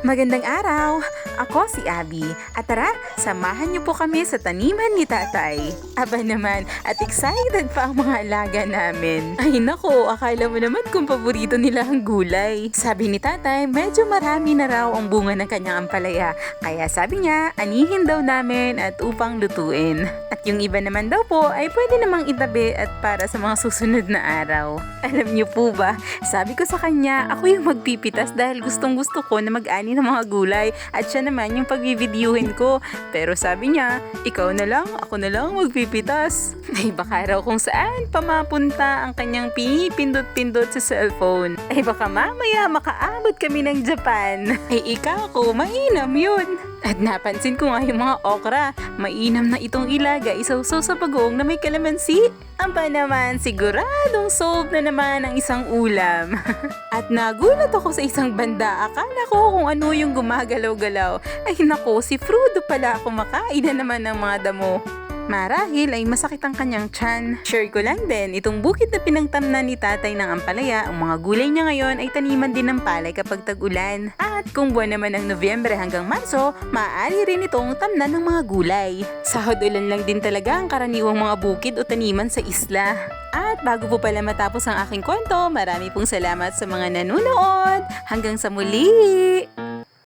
Magandang araw! Ako si Abby. At tara, samahan niyo po kami sa taniman ni Tatay. Aba naman, at excited pa ang mga alaga namin. Ay nako, akala mo naman kung paborito nila ang gulay. Sabi ni Tatay, medyo marami na raw ang bunga ng kanyang ampalaya. Kaya sabi niya, anihin daw namin at upang lutuin. At yung iba naman daw po ay pwede namang itabi at para sa mga susunod na araw. Alam niyo po ba, sabi ko sa kanya, ako yung magpipitas dahil gustong gusto ko na mag-ani ng mga gulay at siya naman yung pagbibidyuhin ko. Pero sabi niya, ikaw na lang, ako na lang magpipitas. Ay baka raw kung saan pamapunta ang kanyang pinipindot-pindot sa cellphone. Ay baka mamaya makaabot kami ng Japan. Ay ikaw ko, mainam yun. At napansin ko nga yung mga okra, mainam na itong ilaga, isawsaw sa bagoong na may kalamansi. Ang pa naman, siguradong solve na naman ang isang ulam. At nagulat ako sa isang banda, akala ko kung ano yung gumagalaw-galaw. Ay nako, si Frudo pala kumakain na naman ng mga damo. Marahil ay masakit ang kanyang tiyan. Share ko lang din, itong bukid na pinangtamnan ni Tatay ng ampalaya, ang mga gulay niya ngayon ay taniman din ng palay kapag tag-ulan. At kung buwan naman ng Nobyembre hanggang Marso, maaari rin itong tamnan ng mga gulay. Sahod ulan lang din talaga ang karaniwang mga bukid o taniman sa isla. At bago po pala matapos ang aking kwento, marami pong salamat sa mga nanonood. Hanggang sa muli!